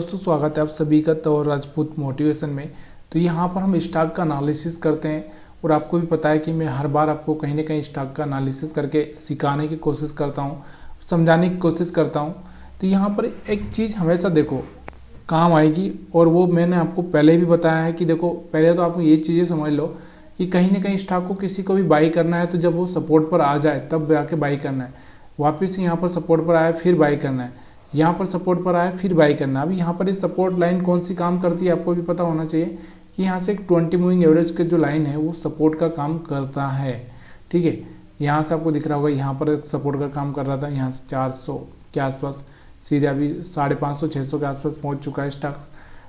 दोस्तों स्वागत है आप सभी का तो राजपूत मोटिवेशन में। तो यहाँ पर हम स्टॉक का एनालिसिस करते हैं और आपको भी पता है कि मैं हर बार आपको कहीं ना कहीं स्टॉक का एनालिसिस करके सिखाने की कोशिश करता हूँ, समझाने की कोशिश करता हूँ। तो यहाँ पर एक चीज़ हमेशा देखो काम आएगी और वो मैंने आपको पहले भी बताया है कि देखो पहले तो आप ये चीज़ें समझ लो कि कहीं ना कहीं स्टॉक को किसी को भी बाई करना है तो जब वो सपोर्ट पर आ जाए तब जाके बाई करना है, वापस यहाँ पर सपोर्ट पर आए फिर बाई करना है, यहाँ पर सपोर्ट पर आए फिर बाई करना। अभी यहाँ पर ये सपोर्ट लाइन कौन सी काम करती है आपको भी पता होना चाहिए कि यहाँ से एक 20 मूविंग एवरेज के जो लाइन है वो सपोर्ट का काम करता है। ठीक है, यहाँ से आपको दिख रहा होगा यहाँ पर एक सपोर्ट का काम कर रहा था, यहाँ से 400 के आसपास सीधे अभी 550 600 के आसपास पहुँच चुका है स्टॉक्स।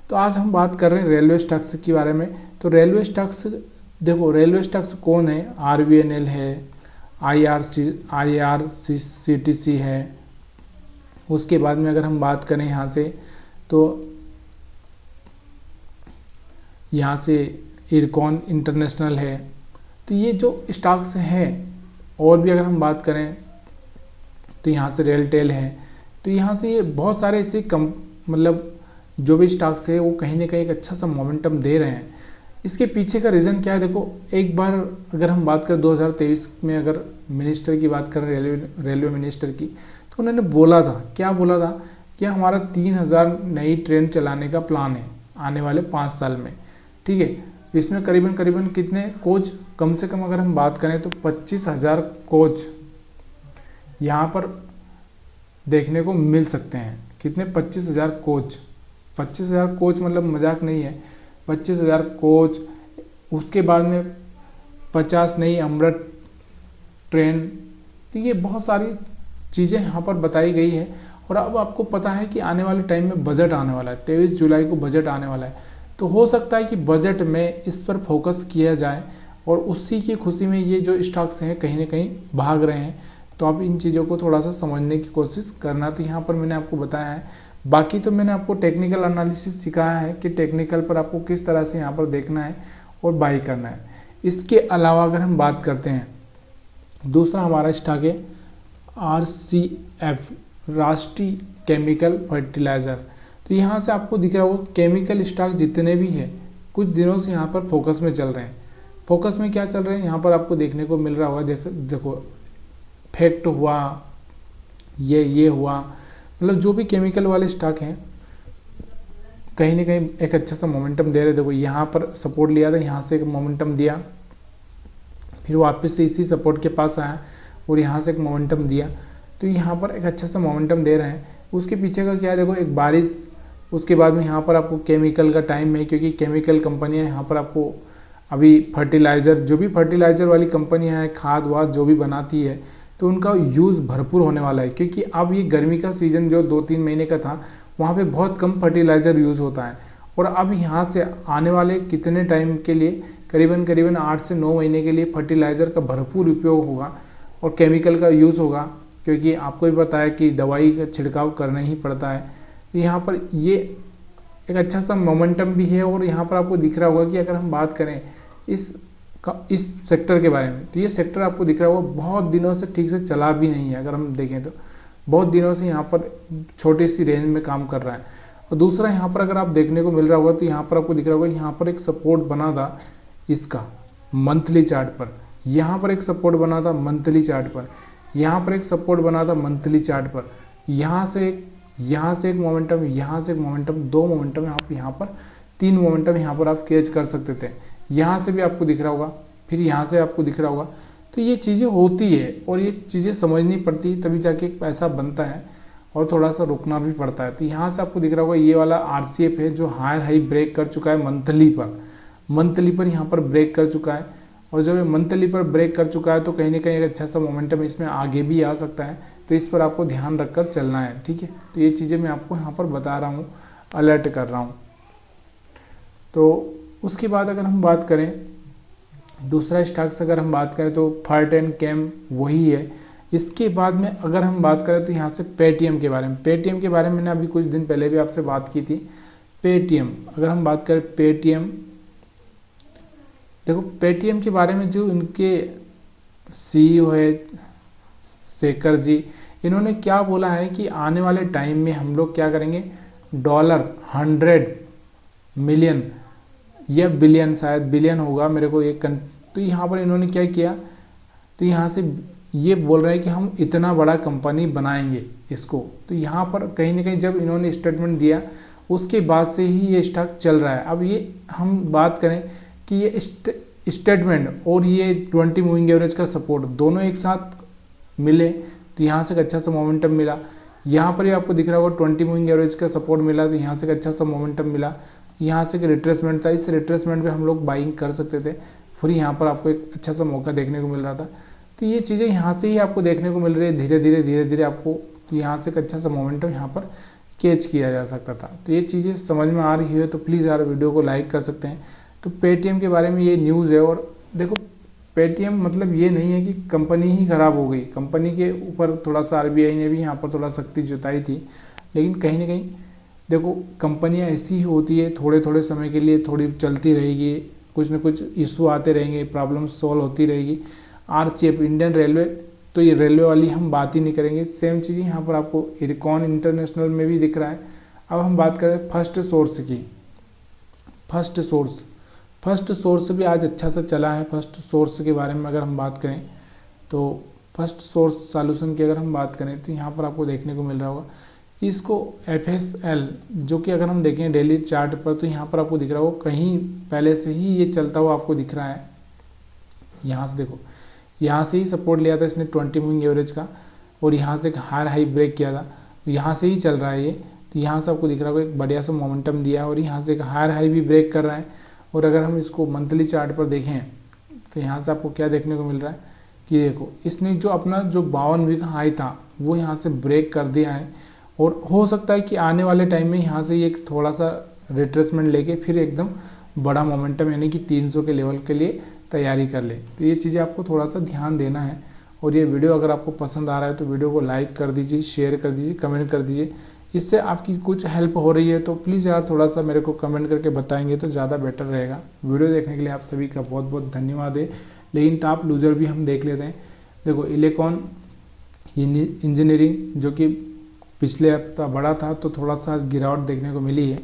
तो आज हम बात कर रहे हैं रेलवे स्टॉक्स के बारे में। तो रेलवे स्टॉक्स देखो, रेलवे स्टॉक्स कौन है, RVNL है, IRCTC है। उसके बाद में अगर हम बात करें यहाँ से तो यहाँ से इरकॉन इंटरनेशनल है। तो ये जो स्टॉक्स हैं और भी अगर हम बात करें तो यहाँ से रेलटेल है। तो यहाँ से ये बहुत सारे ऐसे मतलब जो भी स्टॉक्स है वो कहीं ना कहीं एक अच्छा सा मोमेंटम दे रहे हैं। इसके पीछे का रीज़न क्या है, देखो एक बार अगर हम बात करें 2023 में अगर मिनिस्टर की बात करें रेलवे मिनिस्टर की, तो उन्होंने बोला था, क्या बोला था कि हमारा 3000 नई ट्रेन चलाने का प्लान है आने वाले 5 साल में। ठीक है, इसमें करीबन कितने कोच, कम से कम अगर हम बात करें तो 25,000 कोच यहाँ पर देखने को मिल सकते हैं। कितने, 25,000 कोच। 25,000 कोच मतलब मजाक नहीं है, 25,000 कोच। उसके बाद में 50 नई अमृत ट्रेन। तो ये बहुत सारी चीज़ें यहाँ पर बताई गई है। और अब आपको पता है कि आने वाले टाइम में बजट आने वाला है, 23 जुलाई को बजट आने वाला है। तो हो सकता है कि बजट में इस पर फोकस किया जाए और उसी की खुशी में ये जो स्टॉक्स हैं कहीं ना कहीं भाग रहे हैं। तो आप इन चीज़ों को थोड़ा सा समझने की कोशिश करना। तो यहाँ पर मैंने आपको बताया है, बाकी तो मैंने आपको टेक्निकल एनालिसिस सिखाया है कि टेक्निकल पर आपको किस तरह से यहाँ पर देखना है और बाई करना है। इसके अलावा अगर हम बात करते हैं, दूसरा हमारा स्टॉक है RCF, राष्ट्रीय केमिकल फर्टिलाइज़र। तो यहाँ से आपको दिख रहा होगा केमिकल स्टॉक जितने भी है कुछ दिनों से यहाँ पर फोकस में चल रहे हैं। फोकस में क्या चल रहे हैं यहाँ पर आपको देखने को मिल रहा होगा, देखो फैक्ट हुआ, ये हुआ, मतलब जो भी केमिकल वाले स्टॉक हैं कहीं ना कहीं एक अच्छा सा मोमेंटम दे रहे। देखो यहाँ पर सपोर्ट लिया था, यहाँ से एक मोमेंटम दिया, फिर वापस से इसी सपोर्ट के पास आया और यहाँ से एक मोमेंटम दिया। तो यहाँ पर एक अच्छा सा मोमेंटम दे रहे हैं। उसके पीछे का क्या है, देखो एक बारिश, उसके बाद में यहाँ पर आपको केमिकल का टाइम है क्योंकि केमिकल कंपनियाँ यहाँ पर आपको अभी फर्टिलाइज़र, जो भी फर्टिलाइज़र वाली कंपनियाँ हैं, खाद वाद जो भी बनाती है, तो उनका यूज़ भरपूर होने वाला है। क्योंकि अब ये गर्मी का सीज़न जो 2-3 महीने का था वहाँ पे बहुत कम फर्टिलाइज़र यूज़ होता है। और अब यहाँ से आने वाले कितने टाइम के लिए, करीबन 8 से 9 महीने के लिए फर्टिलाइज़र का भरपूर उपयोग होगा और केमिकल का यूज़ होगा। क्योंकि आपको भी पता है कि दवाई का छिड़काव करना ही पड़ता है। यहाँ पर ये एक अच्छा सा मोमेंटम भी है। और यहाँ पर आपको दिख रहा होगा कि अगर हम बात करें इस सेक्टर के बारे में, तो ये सेक्टर आपको दिख रहा होगा बहुत दिनों से ठीक से चला भी नहीं है। अगर हम देखें तो बहुत दिनों से यहाँ पर छोटी सी रेंज में काम कर रहा है। और दूसरा यहाँ पर अगर आप देखने को मिल रहा होगा तो यहाँ पर आपको दिख रहा होगा यहाँ पर एक सपोर्ट बना था इसका मंथली चार्ट पर, यहाँ पर एक सपोर्ट बना था मंथली चार्ट पर, यहाँ पर एक सपोर्ट बना था मंथली चार्ट पर, यहाँ से एक मोमेंटम, यहाँ से एक मोमेंटम, 2 मोमेंटम, यहाँ पर 3 मोमेंटम यहाँ पर आप कैच कर सकते थे। यहाँ से भी आपको दिख रहा होगा, फिर यहाँ से आपको दिख रहा होगा। तो ये चीज़ें होती है और ये चीज़ें समझनी पड़ती है, तभी जाके एक पैसा बनता है और थोड़ा सा रुकना भी पड़ता है। तो यहाँ से आपको दिख रहा होगा ये वाला RCF है जो हायर हाई ब्रेक कर चुका है मंथली पर यहाँ पर ब्रेक कर चुका है। और जब ये मंथली पर ब्रेक कर चुका है तो कहीं ना कहीं एक अच्छा सा मोमेंटम इसमें आगे भी आ सकता है। तो इस पर आपको ध्यान रखकर चलना है। ठीक है, तो ये चीज़ें मैं आपको यहाँ पर बता रहा हूँ, अलर्ट कर रहा हूँ। तो उसके बाद अगर हम बात करें दूसरा स्टॉक्स, अगर हम बात करें तो फर्ट एंड कैम वही है। इसके बाद में अगर हम बात करें तो यहाँ से पेटीएम के बारे में, पेटीएम के बारे में मैंने अभी कुछ दिन पहले भी आपसे बात की थी। पेटीएम, अगर हम बात करें पेटीएम, देखो पेटीएम के बारे में जो इनके CEO है शेखर जी, इन्होंने क्या बोला है कि आने वाले टाइम में हम लोग क्या करेंगे, डॉलर 100 मिलियन या बिलियन, शायद बिलियन होगा मेरे को एक तो यहाँ पर इन्होंने क्या किया, तो यहाँ से ये बोल रहे हैं कि हम इतना बड़ा कंपनी बनाएंगे इसको। तो यहाँ पर कहीं ना कहीं जब इन्होंने स्टेटमेंट दिया उसके बाद से ही ये स्टॉक चल रहा है। अब ये हम बात करें कि ये स्टेटमेंट और ये 20 मूविंग एवरेज का सपोर्ट दोनों एक साथ मिले तो यहाँ से एक अच्छा सा मोमेंटम मिला। यहाँ पर ही आपको दिख रहा होगा 20 मूविंग एवरेज का सपोर्ट मिला तो यहाँ से एक अच्छा सा मोमेंटम मिला। यहाँ से एक रिट्रेसमेंट था, इस रिट्रेसमेंट पे हम लोग बाइंग कर सकते थे, फिर यहाँ पर आपको एक अच्छा सा मौका देखने को मिल रहा था। तो ये चीज़ें यहाँ से ही आपको देखने को मिल रही है, धीरे धीरे आपको यहाँ से एक अच्छा सा मोमेंटम यहाँ पर कैच किया जा सकता था। तो ये चीज़ें समझ में आ रही है तो प्लीज़ यार वीडियो को लाइक कर सकते हैं। तो पेटीएम के बारे में ये न्यूज़ है। और देखो पेटीएम मतलब ये नहीं है कि कंपनी ही ख़राब हो गई, कंपनी के ऊपर थोड़ा सा आरबीआई ने भी यहाँ पर थोड़ा सख्ती जताई थी, लेकिन कहीं ना कहीं देखो कंपनियाँ ऐसी ही होती है, थोड़े थोड़े समय के लिए थोड़ी चलती रहेगी, कुछ न कुछ इशू आते रहेंगे, प्रॉब्लम सॉल्व होती रहेगी। आरसीएफ इंडियन रेलवे, तो ये रेलवे वाली हम बात ही नहीं करेंगे, सेम चीज़ यहाँ पर आपको इरकॉन इंटरनेशनल में भी दिख रहा है। अब हम बात करें फर्स्ट सोर्स की। फर्स्ट सोर्स भी आज अच्छा सा चला है। फर्स्ट सोर्स के बारे में अगर हम बात करें तो फर्स्ट सोर्स सॉल्यूशन की अगर हम बात करें तो यहाँ पर आपको देखने को मिल रहा होगा कि इसको FSL जो कि अगर हम देखें डेली चार्ट पर तो यहाँ पर आपको दिख रहा होगा कहीं पहले से ही ये चलता हुआ आपको दिख रहा है। यहाँ से देखो, यहाँ से ही सपोर्ट लिया था इसने 20 मूविंग एवरेज का और यहाँ से एक हाई ब्रेक किया था, यहाँ से ही चल रहा है ये। तो यहाँ से आपको दिख रहा होगा एक बढ़िया सा मोमेंटम दिया है और यहाँ से एक हाई भी ब्रेक कर रहा है। और अगर हम इसको मंथली चार्ट पर देखें तो यहाँ से आपको क्या देखने को मिल रहा है कि देखो इसने जो अपना जो 52 वीक हाई था वो यहाँ से ब्रेक कर दिया है। और हो सकता है कि आने वाले टाइम में यहाँ से एक थोड़ा सा रिट्रेसमेंट लेके फिर एकदम बड़ा मोमेंटम यानी कि 300 के लेवल के लिए तैयारी कर ले। तो ये चीज़ें आपको थोड़ा सा ध्यान देना है। और ये वीडियो अगर आपको पसंद आ रहा है तो वीडियो को लाइक कर दीजिए, शेयर कर दीजिए, कमेंट कर दीजिए। इससे आपकी कुछ हेल्प हो रही है तो प्लीज़ यार थोड़ा सा मेरे को कमेंट करके बताएंगे तो ज़्यादा बेटर रहेगा। वीडियो देखने के लिए आप सभी का बहुत बहुत धन्यवाद है। लेकिन टॉप लूजर भी हम देख लेते हैं। देखो इलेक्ट्रॉन इंजीनियरिंग जो कि पिछले हफ्ता बड़ा था तो थोड़ा सा गिरावट देखने को मिली है।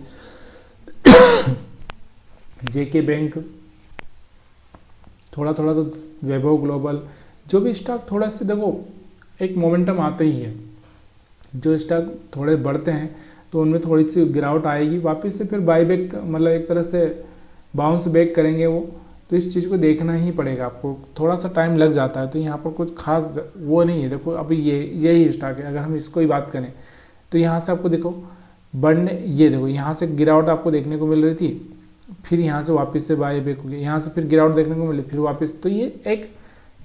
जेके बैंक थोड़ा थोड़ा, तो वैभव ग्लोबल जो भी स्टॉक थोड़ा से देखो एक मोमेंटम आता ही है। जो स्टॉक थोड़े बढ़ते हैं तो उनमें थोड़ी सी गिरावट आएगी, वापस से फिर बाई बैक मतलब एक तरह से बाउंस बैक करेंगे वो। तो इस चीज़ को देखना ही पड़ेगा आपको, थोड़ा सा टाइम लग जाता है। तो यहाँ पर कुछ खास वो नहीं है। देखो अभी यही स्टॉक है, अगर हम इसको ही बात करें तो यहाँ से आपको देखो बढ़ने, ये देखो यहाँ से गिरावट आपको देखने को मिल रही थी, फिर यहाँ से वापस से बाई बैक हो गया, यहाँ से फिर गिरावट देखने को मिली, फिर वापस। तो ये एक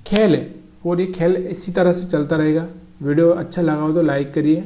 खेल है और ये खेल इसी तरह से चलता रहेगा। वीडियो अच्छा लगा हो तो लाइक करिए।